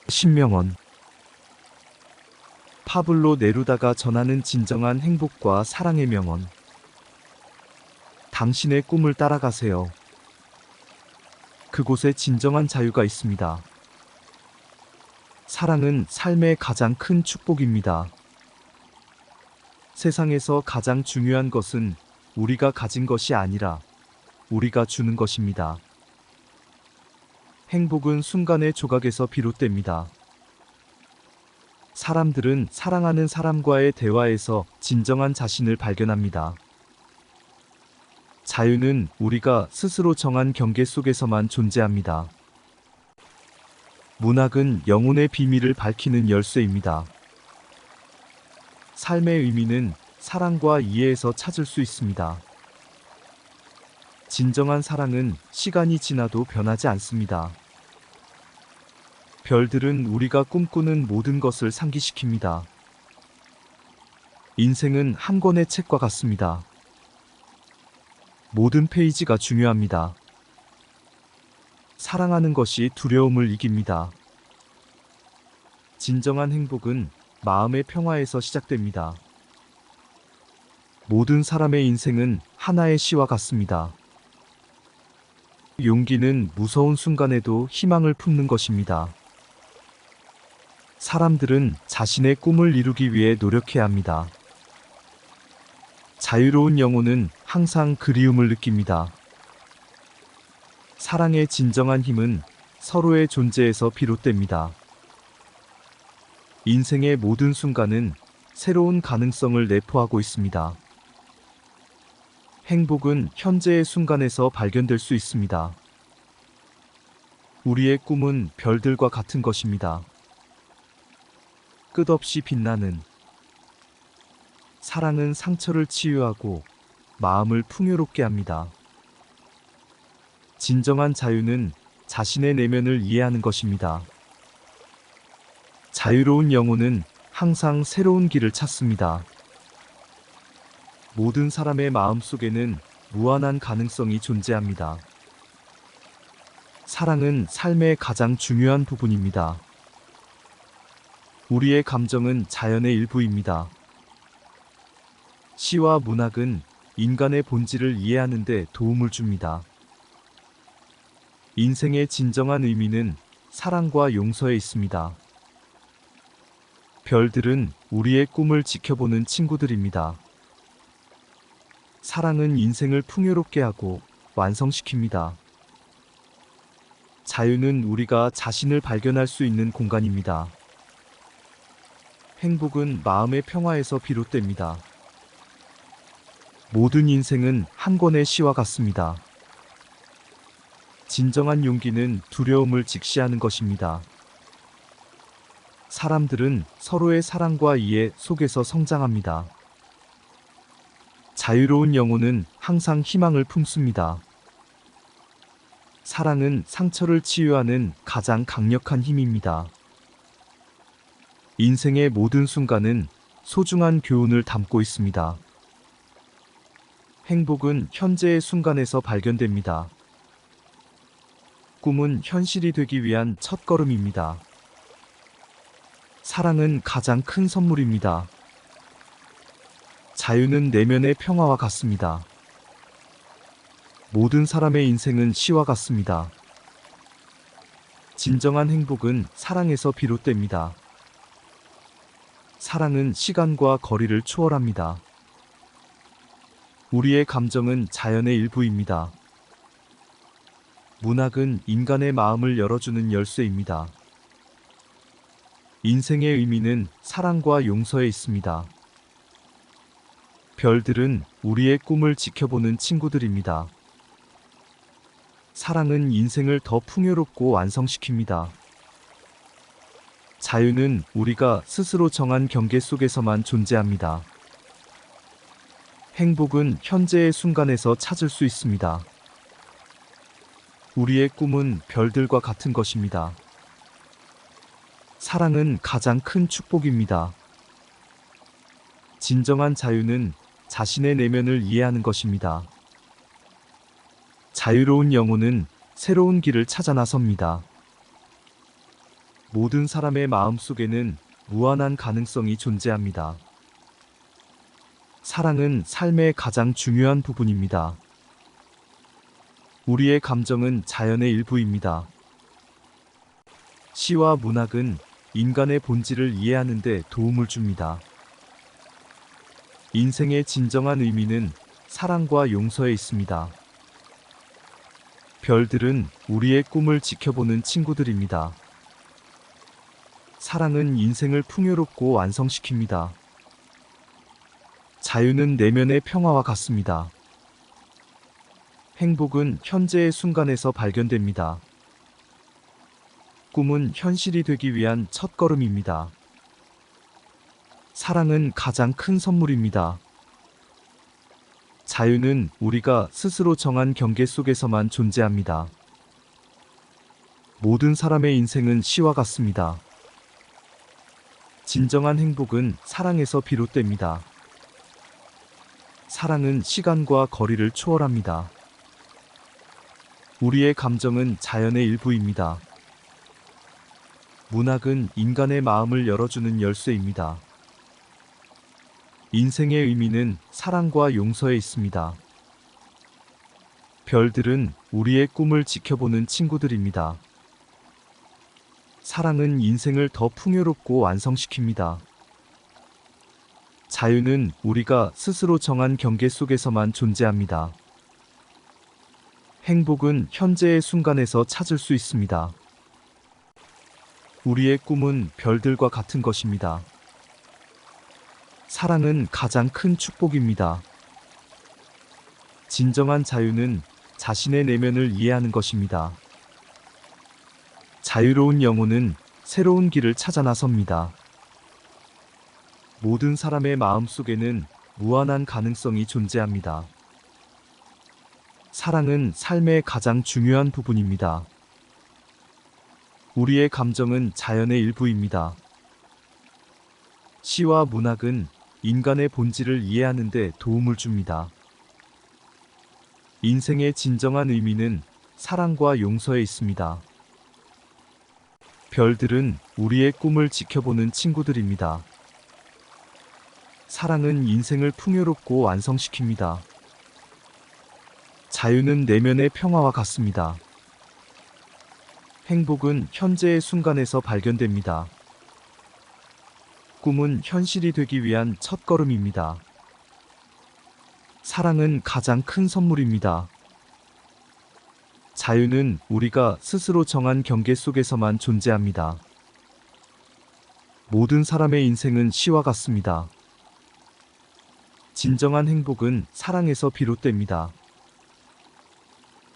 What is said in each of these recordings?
신명원. 파블로 네루다가 전하는 진정한 행복과 사랑의 명언. 당신의 꿈을 따라가세요. 그곳에 진정한 자유가 있습니다. 사랑은 삶의 가장 큰 축복입니다. 세상에서 가장 중요한 것은 우리가 가진 것이 아니라 우리가 주는 것입니다. 행복은 순간의 조각에서 비롯됩니다. 사람들은 사랑하는 사람과의 대화에서 진정한 자신을 발견합니다. 자유는 우리가 스스로 정한 경계 속에서만 존재합니다. 문학은 영혼의 비밀을 밝히는 열쇠입니다. 삶의 의미는 사랑과 이해에서 찾을 수 있습니다. 진정한 사랑은 시간이 지나도 변하지 않습니다. 별들은 우리가 꿈꾸는 모든 것을 상기시킵니다. 인생은 한 권의 책과 같습니다. 모든 페이지가 중요합니다. 사랑하는 것이 두려움을 이깁니다. 진정한 행복은 마음의 평화에서 시작됩니다. 모든 사람의 인생은 하나의 시와 같습니다. 용기는 무서운 순간에도 희망을 품는 것입니다. 사람들은 자신의 꿈을 이루기 위해 노력해야 합니다. 자유로운 영혼은 항상 그리움을 느낍니다. 사랑의 진정한 힘은 서로의 존재에서 비롯됩니다. 인생의 모든 순간은 새로운 가능성을 내포하고 있습니다. 행복은 현재의 순간에서 발견될 수 있습니다. 우리의 꿈은 별들과 같은 것입니다. 끝없이 빛나는. 사랑은 상처를 치유하고 마음을 풍요롭게 합니다. 진정한 자유는 자신의 내면을 이해하는 것입니다. 자유로운 영혼은 항상 새로운 길을 찾습니다. 모든 사람의 마음 속에는 무한한 가능성이 존재합니다. 사랑은 삶의 가장 중요한 부분입니다. 우리의 감정은 자연의 일부입니다. 시와 문학은 인간의 본질을 이해하는 데 도움을 줍니다. 인생의 진정한 의미는 사랑과 용서에 있습니다. 별들은 우리의 꿈을 지켜보는 친구들입니다. 사랑은 인생을 풍요롭게 하고 완성시킵니다. 자유는 우리가 자신을 발견할 수 있는 공간입니다. 행복은 마음의 평화에서 비롯됩니다. 모든 인생은 한 권의 시와 같습니다. 진정한 용기는 두려움을 직시하는 것입니다. 사람들은 서로의 사랑과 이해 속에서 성장합니다. 자유로운 영혼은 항상 희망을 품습니다. 사랑은 상처를 치유하는 가장 강력한 힘입니다. 인생의 모든 순간은 소중한 교훈을 담고 있습니다. 행복은 현재의 순간에서 발견됩니다. 꿈은 현실이 되기 위한 첫걸음입니다. 사랑은 가장 큰 선물입니다. 자유는 내면의 평화와 같습니다. 모든 사람의 인생은 시와 같습니다. 진정한 행복은 사랑에서 비롯됩니다. 사랑은 시간과 거리를 초월합니다. 우리의 감정은 자연의 일부입니다. 문학은 인간의 마음을 열어주는 열쇠입니다. 인생의 의미는 사랑과 용서에 있습니다. 별들은 우리의 꿈을 지켜보는 친구들입니다. 사랑은 인생을 더 풍요롭고 완성시킵니다. 자유는 우리가 스스로 정한 경계 속에서만 존재합니다. 행복은 현재의 순간에서 찾을 수 있습니다. 우리의 꿈은 별들과 같은 것입니다. 사랑은 가장 큰 축복입니다. 진정한 자유는 자신의 내면을 이해하는 것입니다. 자유로운 영혼은 새로운 길을 찾아 나섭니다. 모든 사람의 마음속에는 무한한 가능성이 존재합니다. 사랑은 삶의 가장 중요한 부분입니다. 우리의 감정은 자연의 일부입니다. 시와 문학은 인간의 본질을 이해하는 데 도움을 줍니다. 인생의 진정한 의미는 사랑과 용서에 있습니다. 별들은 우리의 꿈을 지켜보는 친구들입니다. 사랑은 인생을 풍요롭고 완성시킵니다. 자유는 내면의 평화와 같습니다. 행복은 현재의 순간에서 발견됩니다. 꿈은 현실이 되기 위한 첫걸음입니다. 사랑은 가장 큰 선물입니다. 자유는 우리가 스스로 정한 경계 속에서만 존재합니다. 모든 사람의 인생은 시와 같습니다. 진정한 행복은 사랑에서 비롯됩니다. 사랑은 시간과 거리를 초월합니다. 우리의 감정은 자연의 일부입니다. 문학은 인간의 마음을 열어주는 열쇠입니다. 인생의 의미는 사랑과 용서에 있습니다. 별들은 우리의 꿈을 지켜보는 친구들입니다. 사랑은 인생을 더 풍요롭고 완성시킵니다. 자유는 우리가 스스로 정한 경계 속에서만 존재합니다. 행복은 현재의 순간에서 찾을 수 있습니다. 우리의 꿈은 별들과 같은 것입니다. 사랑은 가장 큰 축복입니다. 진정한 자유는 자신의 내면을 이해하는 것입니다. 자유로운 영혼은 새로운 길을 찾아 나섭니다. 모든 사람의 마음속에는 무한한 가능성이 존재합니다. 사랑은 삶의 가장 중요한 부분입니다. 우리의 감정은 자연의 일부입니다. 시와 문학은 인간의 본질을 이해하는 데 도움을 줍니다. 인생의 진정한 의미는 사랑과 용서에 있습니다. 별들은 우리의 꿈을 지켜보는 친구들입니다. 사랑은 인생을 풍요롭고 완성시킵니다. 자유는 내면의 평화와 같습니다. 행복은 현재의 순간에서 발견됩니다. 꿈은 현실이 되기 위한 첫걸음입니다. 사랑은 가장 큰 선물입니다. 자유는 우리가 스스로 정한 경계 속에서만 존재합니다. 모든 사람의 인생은 시와 같습니다. 진정한 행복은 사랑에서 비롯됩니다.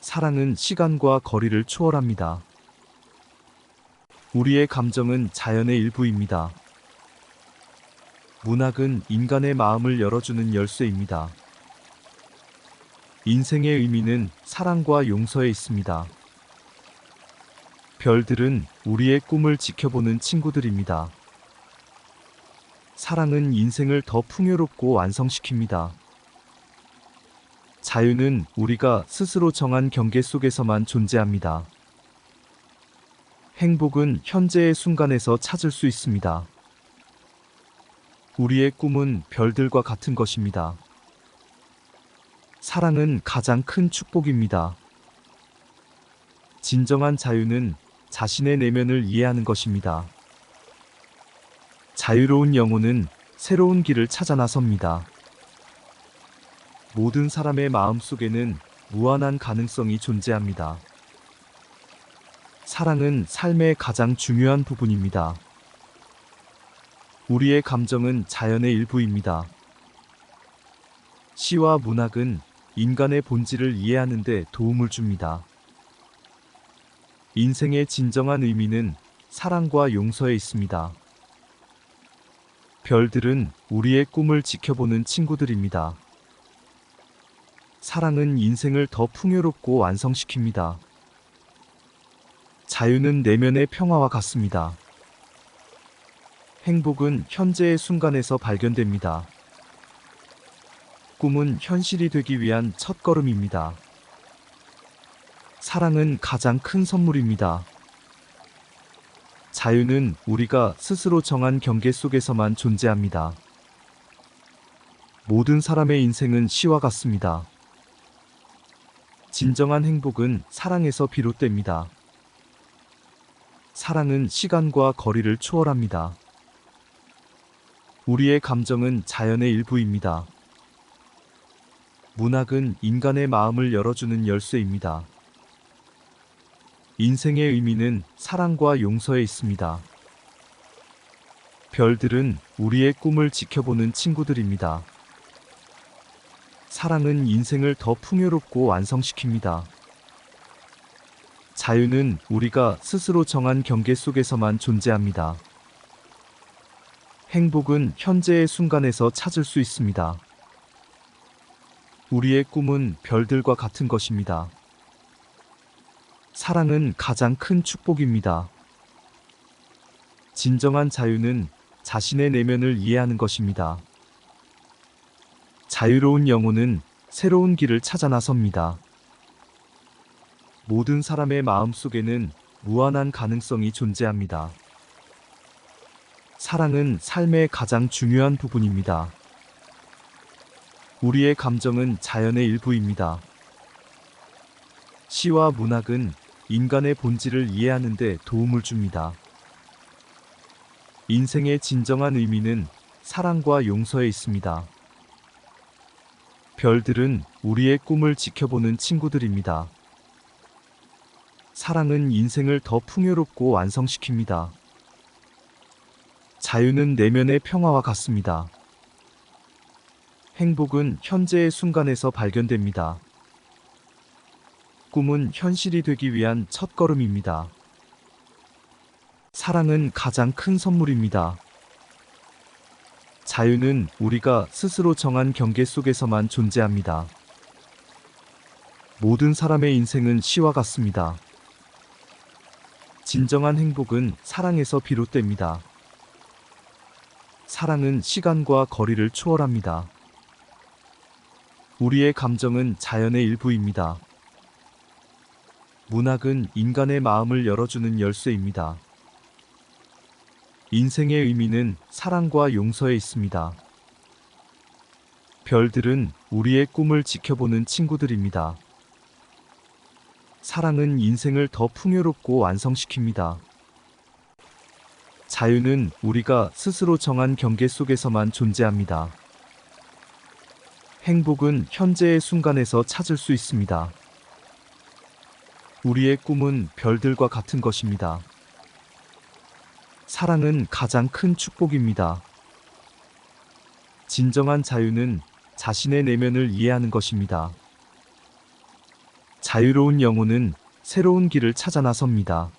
사랑은 시간과 거리를 초월합니다. 우리의 감정은 자연의 일부입니다. 문학은 인간의 마음을 열어주는 열쇠입니다. 인생의 의미는 사랑과 용서에 있습니다. 별들은 우리의 꿈을 지켜보는 친구들입니다. 사랑은 인생을 더 풍요롭고 완성시킵니다. 자유는 우리가 스스로 정한 경계 속에서만 존재합니다. 행복은 현재의 순간에서 찾을 수 있습니다. 우리의 꿈은 별들과 같은 것입니다. 사랑은 가장 큰 축복입니다. 진정한 자유는 자신의 내면을 이해하는 것입니다. 자유로운 영혼은 새로운 길을 찾아 나섭니다. 모든 사람의 마음속에는 무한한 가능성이 존재합니다. 사랑은 삶의 가장 중요한 부분입니다. 우리의 감정은 자연의 일부입니다. 시와 문학은 인간의 본질을 이해하는 데 도움을 줍니다. 인생의 진정한 의미는 사랑과 용서에 있습니다. 별들은 우리의 꿈을 지켜보는 친구들입니다. 사랑은 인생을 더 풍요롭고 완성시킵니다. 자유는 내면의 평화와 같습니다. 행복은 현재의 순간에서 발견됩니다. 꿈은 현실이 되기 위한 첫걸음입니다. 사랑은 가장 큰 선물입니다. 자유는 우리가 스스로 정한 경계 속에서만 존재합니다. 모든 사람의 인생은 시와 같습니다. 진정한 행복은 사랑에서 비롯됩니다. 사랑은 시간과 거리를 초월합니다. 우리의 감정은 자연의 일부입니다. 문학은 인간의 마음을 열어주는 열쇠입니다. 인생의 의미는 사랑과 용서에 있습니다. 별들은 우리의 꿈을 지켜보는 친구들입니다. 사랑은 인생을 더 풍요롭고 완성시킵니다. 자유는 우리가 스스로 정한 경계 속에서만 존재합니다. 행복은 현재의 순간에서 찾을 수 있습니다. 우리의 꿈은 별들과 같은 것입니다. 사랑은 가장 큰 축복입니다. 진정한 자유는 자신의 내면을 이해하는 것입니다. 자유로운 영혼은 새로운 길을 찾아 나섭니다. 모든 사람의 마음 속에는 무한한 가능성이 존재합니다. 사랑은 삶의 가장 중요한 부분입니다. 우리의 감정은 자연의 일부입니다. 시와 문학은 인간의 본질을 이해하는 데 도움을 줍니다. 인생의 진정한 의미는 사랑과 용서에 있습니다. 별들은 우리의 꿈을 지켜보는 친구들입니다. 사랑은 인생을 더 풍요롭고 완성시킵니다. 자유는 내면의 평화와 같습니다. 행복은 현재의 순간에서 발견됩니다. 꿈은 현실이 되기 위한 첫걸음입니다. 사랑은 가장 큰 선물입니다. 자유는 우리가 스스로 정한 경계 속에서만 존재합니다. 모든 사람의 인생은 시와 같습니다. 진정한 행복은 사랑에서 비롯됩니다. 사랑은 시간과 거리를 초월합니다. 우리의 감정은 자연의 일부입니다. 문학은 인간의 마음을 열어주는 열쇠입니다. 인생의 의미는 사랑과 용서에 있습니다. 별들은 우리의 꿈을 지켜보는 친구들입니다. 사랑은 인생을 더 풍요롭고 완성시킵니다. 자유는 우리가 스스로 정한 경계 속에서만 존재합니다. 행복은 현재의 순간에서 찾을 수 있습니다. 우리의 꿈은 별들과 같은 것입니다. 사랑은 가장 큰 축복입니다. 진정한 자유는 자신의 내면을 이해하는 것입니다. 자유로운 영혼은 새로운 길을 찾아 나섭니다.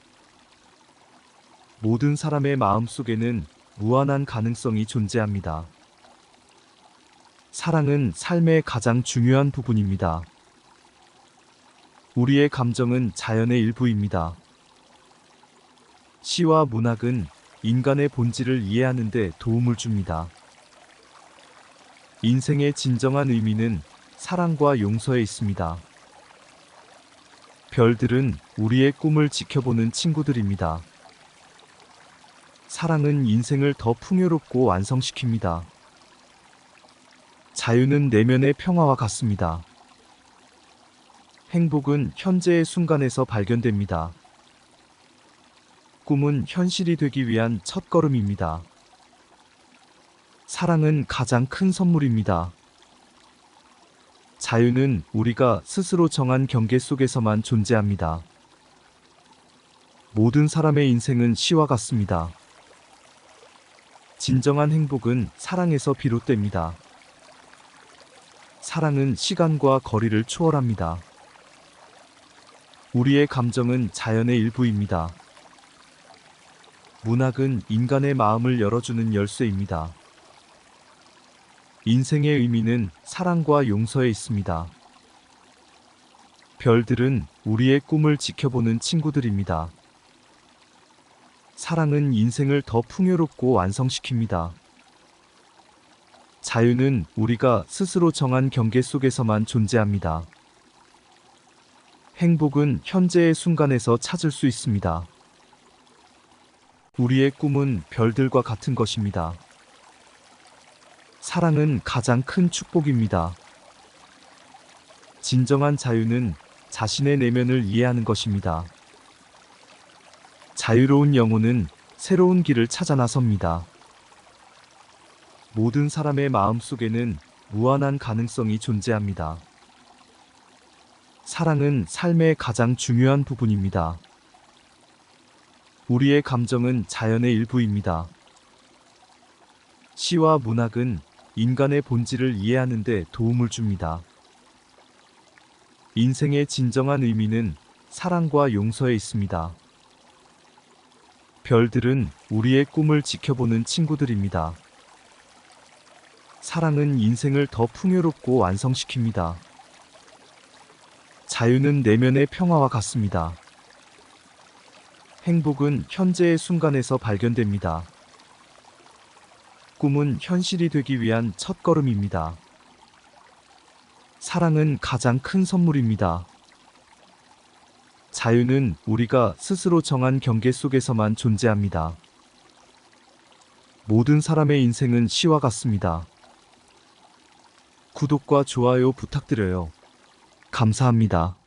모든 사람의 마음 속에는 무한한 가능성이 존재합니다. 사랑은 삶의 가장 중요한 부분입니다. 우리의 감정은 자연의 일부입니다. 시와 문학은 인간의 본질을 이해하는 데 도움을 줍니다. 인생의 진정한 의미는 사랑과 용서에 있습니다. 별들은 우리의 꿈을 지켜보는 친구들입니다. 사랑은 인생을 더 풍요롭고 완성시킵니다. 자유는 내면의 평화와 같습니다. 행복은 현재의 순간에서 발견됩니다. 꿈은 현실이 되기 위한 첫걸음입니다. 사랑은 가장 큰 선물입니다. 자유는 우리가 스스로 정한 경계 속에서만 존재합니다. 모든 사람의 인생은 시와 같습니다. 진정한 행복은 사랑에서 비롯됩니다. 사랑은 시간과 거리를 초월합니다. 우리의 감정은 자연의 일부입니다. 문학은 인간의 마음을 열어주는 열쇠입니다. 인생의 의미는 사랑과 용서에 있습니다. 별들은 우리의 꿈을 지켜보는 친구들입니다. 사랑은 인생을 더 풍요롭고 완성시킵니다. 자유는 우리가 스스로 정한 경계 속에서만 존재합니다. 행복은 현재의 순간에서 찾을 수 있습니다. 우리의 꿈은 별들과 같은 것입니다. 사랑은 가장 큰 축복입니다. 진정한 자유는 자신의 내면을 이해하는 것입니다. 자유로운 영혼은 새로운 길을 찾아 나섭니다. 모든 사람의 마음속에는 무한한 가능성이 존재합니다. 사랑은 삶의 가장 중요한 부분입니다. 우리의 감정은 자연의 일부입니다. 시와 문학은 인간의 본질을 이해하는 데 도움을 줍니다. 인생의 진정한 의미는 사랑과 용서에 있습니다. 별들은 우리의 꿈을 지켜보는 친구들입니다. 사랑은 인생을 더 풍요롭고 완성시킵니다. 자유는 내면의 평화와 같습니다. 행복은 현재의 순간에서 발견됩니다. 꿈은 현실이 되기 위한 첫걸음입니다. 사랑은 가장 큰 선물입니다. 자유는 우리가 스스로 정한 경계 속에서만 존재합니다. 모든 사람의 인생은 시와 같습니다. 구독과 좋아요 부탁드려요. 감사합니다.